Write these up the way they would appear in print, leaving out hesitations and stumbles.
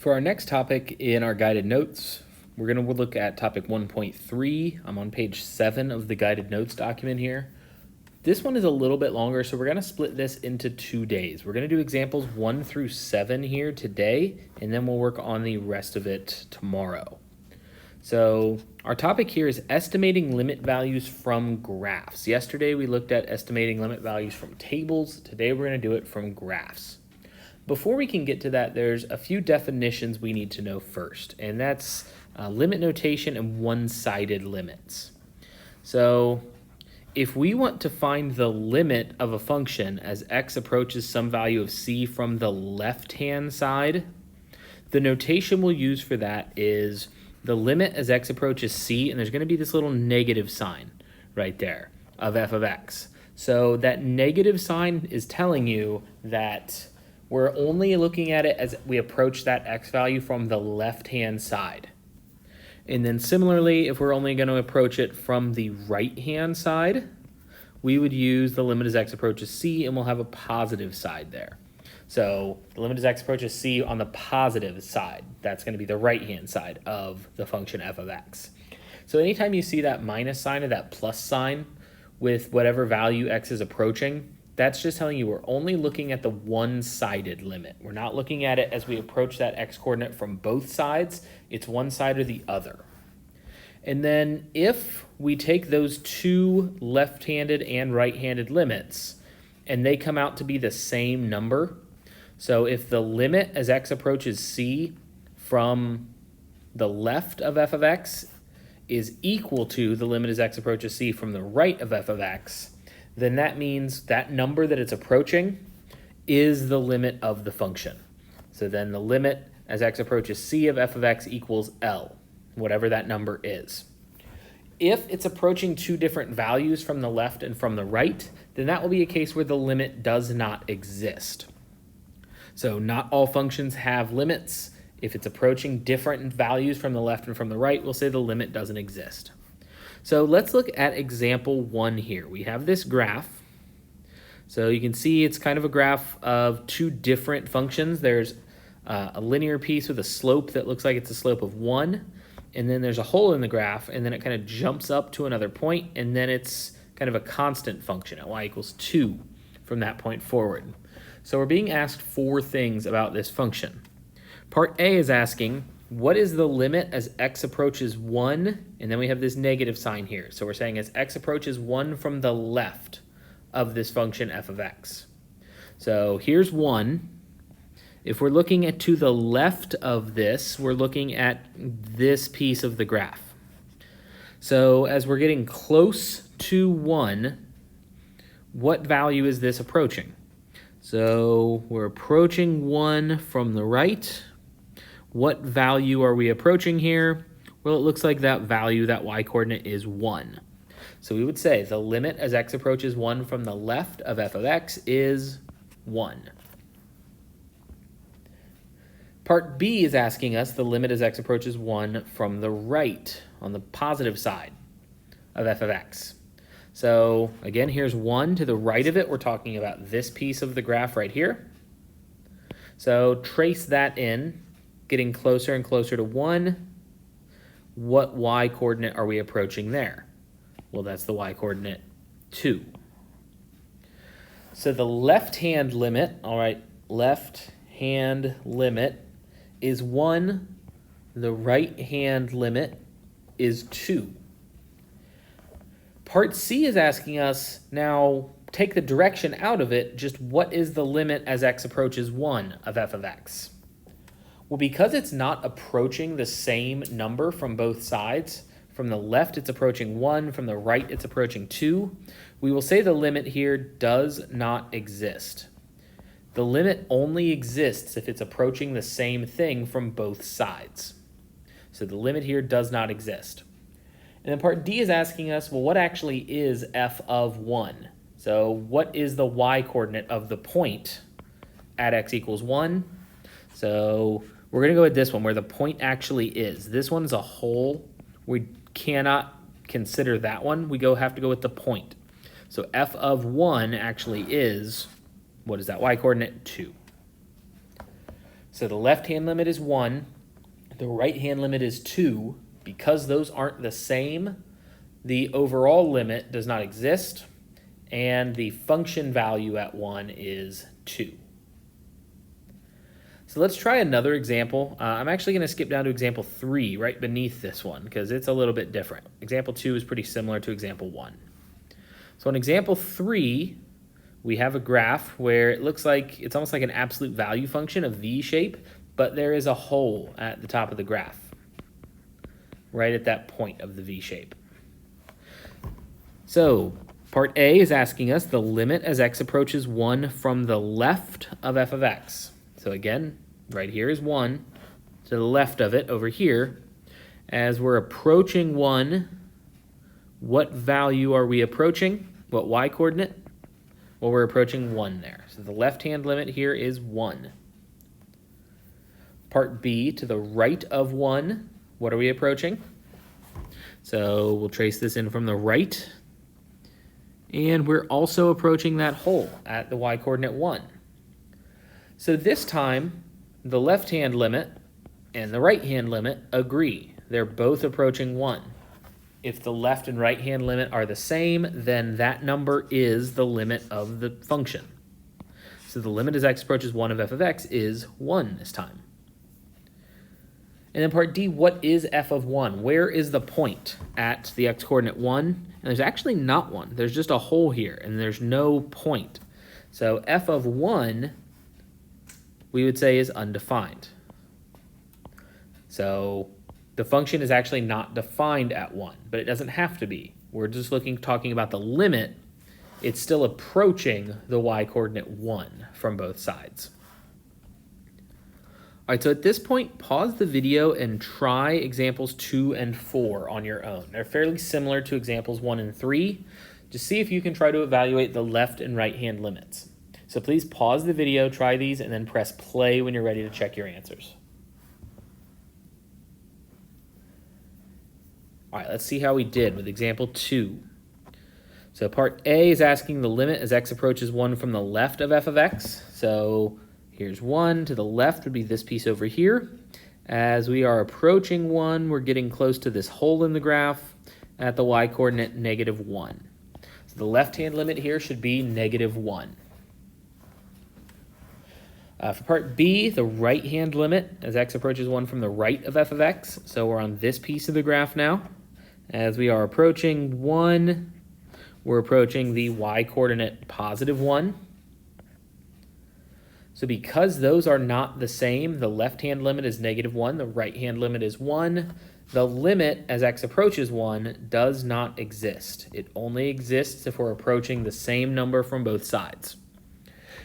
For our next topic in our guided notes, we're going to look at topic 1.3. I'm on page 7 of the guided notes document here. This one is a little bit longer, so we're going to split this into 2 days. We're going to do examples 1 through 7 here today, and then we'll work on the rest of it tomorrow. So our topic here is estimating limit values from graphs. Yesterday we looked at estimating limit values from tables. Today we're going to do it from graphs. Before we can get to that, there's a few definitions we need to know first, and that's limit notation and one-sided limits. So if we want to find the limit of a function as x approaches some value of c from the left-hand side, the notation we'll use for that is the limit as x approaches c, and there's going to be this little negative sign right there of f of x. So that negative sign is telling you that we're only looking at it as we approach that x value from the left-hand side. And then similarly, if we're only going to approach it from the right-hand side, we would use the limit as x approaches c, and we'll have a positive side there. So the limit as x approaches c on the positive side, that's going to be the right-hand side of the function f of x. So anytime you see that minus sign or that plus sign with whatever value x is approaching, that's just telling you we're only looking at the one-sided limit. We're not looking at it as we approach that x-coordinate from both sides. It's one side or the other. And then if we take those two left-handed and right-handed limits and they come out to be the same number, so if the limit as x approaches c from the left of f of x is equal to the limit as x approaches c from the right of f of x, then that means that number that it's approaching is the limit of the function. So then the limit as x approaches c of f of x equals L, whatever that number is. If it's approaching two different values from the left and from the right, then that will be a case where the limit does not exist. So not all functions have limits. If it's approaching different values from the left and from the right, we'll say the limit doesn't exist. So let's look at example 1 here. We have this graph. So you can see it's kind of a graph of two different functions. There's a linear piece with a slope that looks like it's a slope of 1, and then there's a hole in the graph, and then it kind of jumps up to another point, and then it's kind of a constant function at y equals 2 from that point forward. So we're being asked 4 things about this function. Part A is asking, what is the limit as x approaches 1? And then we have this negative sign here. So we're saying as x approaches 1 from the left of this function f of x. So here's 1. If we're looking at to the left of this, we're looking at this piece of the graph. So as we're getting close to 1, what value is this approaching? So we're approaching 1 from the right. What value are we approaching here? Well, it looks like that value, that y-coordinate, is 1. So we would say the limit as x approaches 1 from the left of f of x is 1. Part B is asking us the limit as x approaches 1 from the right, on the positive side of f of x. So again, here's 1. To the right of it, we're talking about this piece of the graph right here. So trace that in. Getting closer and closer to 1, what y-coordinate are we approaching there? Well, that's the y-coordinate 2. So the left-hand limit, all right, left-hand limit is 1. The right-hand limit is 2. Part C is asking us, now take the direction out of it, just what is the limit as x approaches 1 of f of x? Well, because it's not approaching the same number from both sides, from the left it's approaching 1, from the right it's approaching 2, we will say the limit here does not exist. The limit only exists if it's approaching the same thing from both sides. So the limit here does not exist. And then part D is asking us, well, what actually is f of 1? So what is the y-coordinate of the point at x equals 1? So we're going to go with this one where the point actually is. This one's a hole. We cannot consider that one. We have to go with the point. So f of 1 actually is, what is that y-coordinate? 2. So the left-hand limit is 1, the right-hand limit is 2. Because those aren't the same, the overall limit does not exist, and the function value at 1 is 2. So let's try another example. I'm actually going to skip down to example 3 right beneath this one because it's a little bit different. Example 2 is pretty similar to example 1. So in example 3, we have a graph where it looks like it's almost like an absolute value function, a V shape, but there is a hole at the top of the graph, right at that point of the V shape. So part A is asking us the limit as x approaches 1 from the left of f of x. So again, right here is 1. To the left of it over here, as we're approaching 1, what value are we approaching? What y coordinate? Well, we're approaching 1 there. So the left-hand limit here is 1. Part B, to the right of 1, what are we approaching? So we'll trace this in from the right. And we're also approaching that hole at the y-coordinate 1. So this time, the left-hand limit and the right-hand limit agree. They're both approaching 1. If the left and right-hand limit are the same, then that number is the limit of the function. So the limit as x approaches 1 of f of x is 1 this time. And then part D, what is f of 1? Where is the point at the x-coordinate 1? And there's actually not one. There's just a hole here, and there's no point. So f of 1, we would say, is undefined. So the function is actually not defined at 1, but it doesn't have to be. We're just talking about the limit. It's still approaching the y-coordinate 1 from both sides. All right, so at this point, pause the video and try examples 2 and 4 on your own. They're fairly similar to examples 1 and 3. Just see if you can try to evaluate the left and right-hand limits. So please pause the video, try these, and then press play when you're ready to check your answers. All right, let's see how we did with example 2. So part A is asking the limit as x approaches 1 from the left of f of x. So here's 1. To the left would be this piece over here. As we are approaching 1, we're getting close to this hole in the graph at the y-coordinate -1. So the left-hand limit here should be -1. For part B, the right-hand limit as x approaches 1 from the right of f of x. So we're on this piece of the graph now. As we are approaching 1, we're approaching the y-coordinate +1. So because those are not the same, the left-hand limit is -1, the right-hand limit is 1. The limit as x approaches 1 does not exist. It only exists if we're approaching the same number from both sides.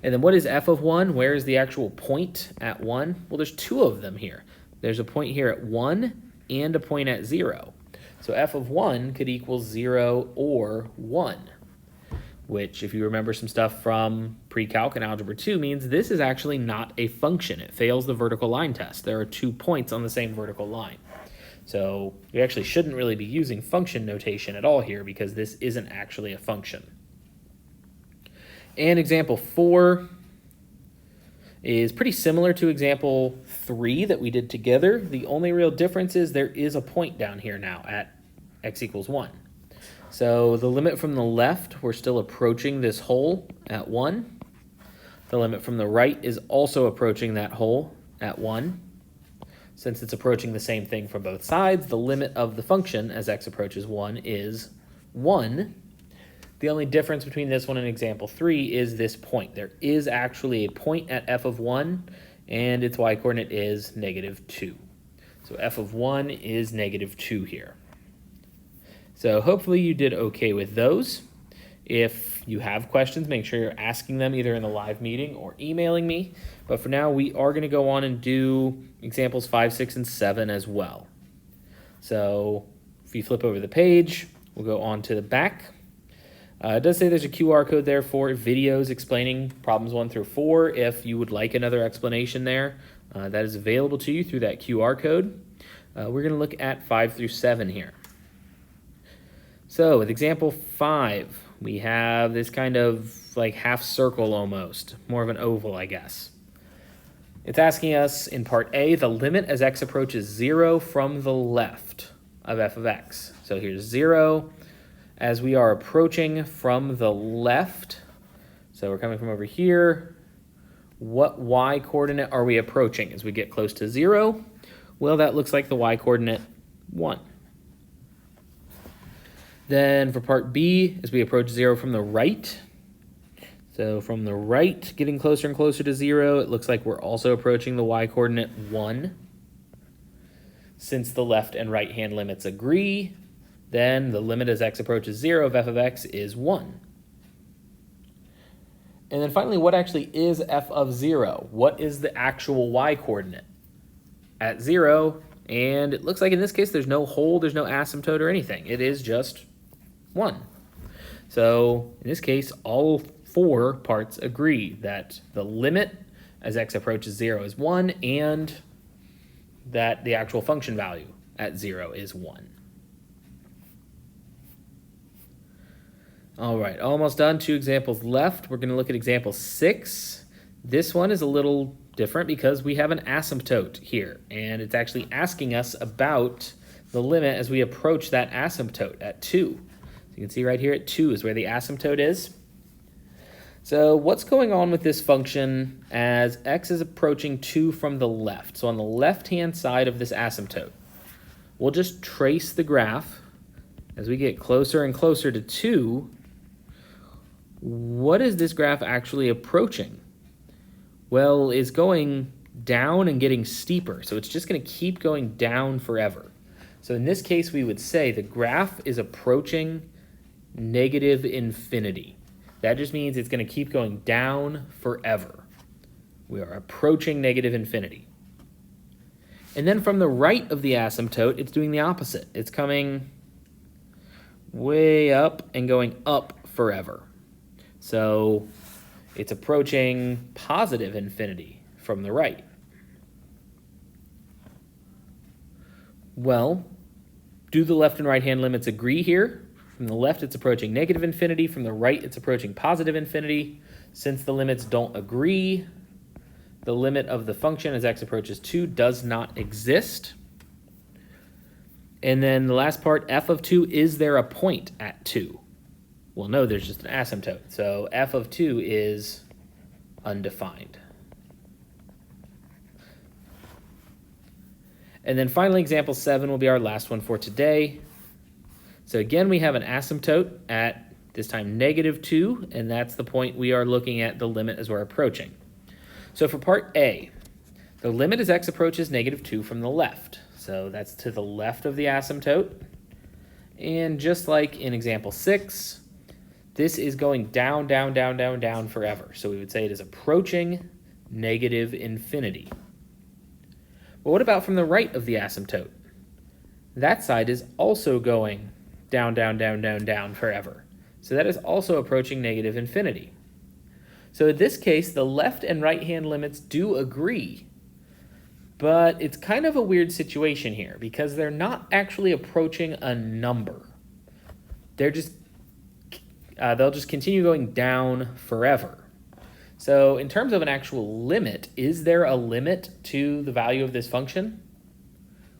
And then what is f of 1? Where is the actual point at 1? Well, there's 2 of them here. There's a point here at 1 and a point at 0. So f of 1 could equal 0 or 1, which, if you remember some stuff from pre-calc and algebra 2, means this is actually not a function. It fails the vertical line test. There are 2 points on the same vertical line. So we actually shouldn't really be using function notation at all here because this isn't actually a function. And example 4 is pretty similar to example 3 that we did together. The only real difference is there is a point down here now at x equals 1. So the limit from the left, we're still approaching this hole at 1. The limit from the right is also approaching that hole at 1. Since it's approaching the same thing from both sides, the limit of the function as x approaches 1 is 1. The only difference between this one and example 3 is this point. There is actually a point at f of 1, and its y-coordinate is -2. So f of 1 is -2 here. So hopefully you did okay with those. If you have questions, make sure you're asking them either in the live meeting or emailing me. But for now, we are going to go on and do examples 5, 6, and 7 as well. So if you flip over the page, we'll go on to the back. It does say there's a QR code there for videos explaining problems 1 through 4. If you would like another explanation there, that is available to you through that QR code. We're going to look at 5 through 7 here. So with example 5, we have this kind of like half circle almost, more of an oval, I guess. It's asking us in part A, the limit as x approaches 0 from the left of f of x. So here's 0 as we are approaching from the left. So we're coming from over here. What y coordinate are we approaching as we get close to 0? Well, that looks like the y coordinate 1. Then for part B, as we approach 0 from the right, so from the right, getting closer and closer to 0, it looks like we're also approaching the y coordinate 1. Since the left and right hand limits agree, then the limit as x approaches 0 of f of x is 1. And then finally, what actually is f of 0? What is the actual y coordinate at 0? And it looks like in this case there's no hole, there's no asymptote or anything. It is just 1. So in this case, all 4 parts agree that the limit as x approaches 0 is 1 and that the actual function value at 0 is 1. All right, almost done. 2 examples left. We're going to look at example 6. This one is a little different because we have an asymptote here, and it's actually asking us about the limit as we approach that asymptote at 2. So you can see right here at 2 is where the asymptote is. So what's going on with this function as x is approaching 2 from the left? So on the left-hand side of this asymptote, we'll just trace the graph. As we get closer and closer to 2, what is this graph actually approaching? Well, it's going down and getting steeper, so it's just going to keep going down forever. So in this case, we would say the graph is approaching negative infinity. That just means it's going to keep going down forever. We are approaching negative infinity. And then from the right of the asymptote, it's doing the opposite. It's coming way up and going up forever. So it's approaching positive infinity from the right. Well, do the left and right hand limits agree here? From the left, it's approaching negative infinity. From the right, it's approaching positive infinity. Since the limits don't agree, the limit of the function as x approaches 2 does not exist. And then the last part, f of 2, is there a point at 2? Well, no, there's just an asymptote. So f of 2 is undefined. And then finally, example 7 will be our last one for today. So again, we have an asymptote at this time negative 2, and that's the point we are looking at the limit as we're approaching. So for part A, the limit as x approaches negative 2 from the left. So that's to the left of the asymptote. And just like in example 6, this is going down, down, down, down, down forever. So we would say it is approaching negative infinity. But what about from the right of the asymptote? That side is also going down, down, down, down, down forever. So that is also approaching negative infinity. So in this case, the left and right hand limits do agree, but it's kind of a weird situation here because they're not actually approaching a number. They'll just continue going down forever. So in terms of an actual limit, is there a limit to the value of this function?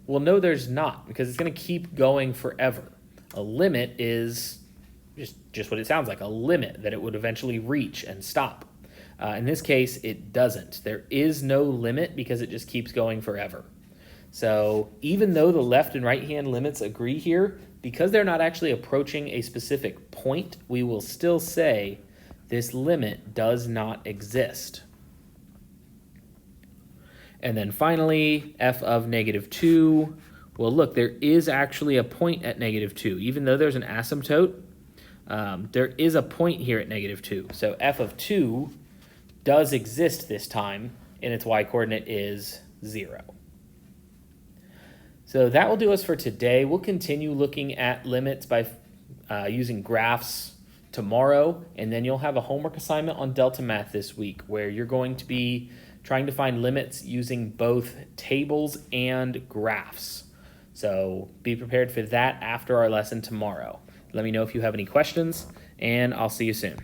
Well, no, there's not, because it's going to keep going forever. A limit is just what it sounds like, a limit that it would eventually reach and stop. In this case, it doesn't. There is no limit because it just keeps going forever. So even though the left and right hand limits agree here, because they're not actually approaching a specific point, we will still say this limit does not exist. And then finally, f of negative 2. Well, look, there is actually a point at negative 2. Even though there's an asymptote, there is a point here at negative 2. So f of 2 does exist this time, and its y-coordinate is 0. So that will do us for today. We'll continue looking at limits by using graphs tomorrow, and then you'll have a homework assignment on Delta Math this week where you're going to be trying to find limits using both tables and graphs. So be prepared for that after our lesson tomorrow. Let me know if you have any questions, and I'll see you soon.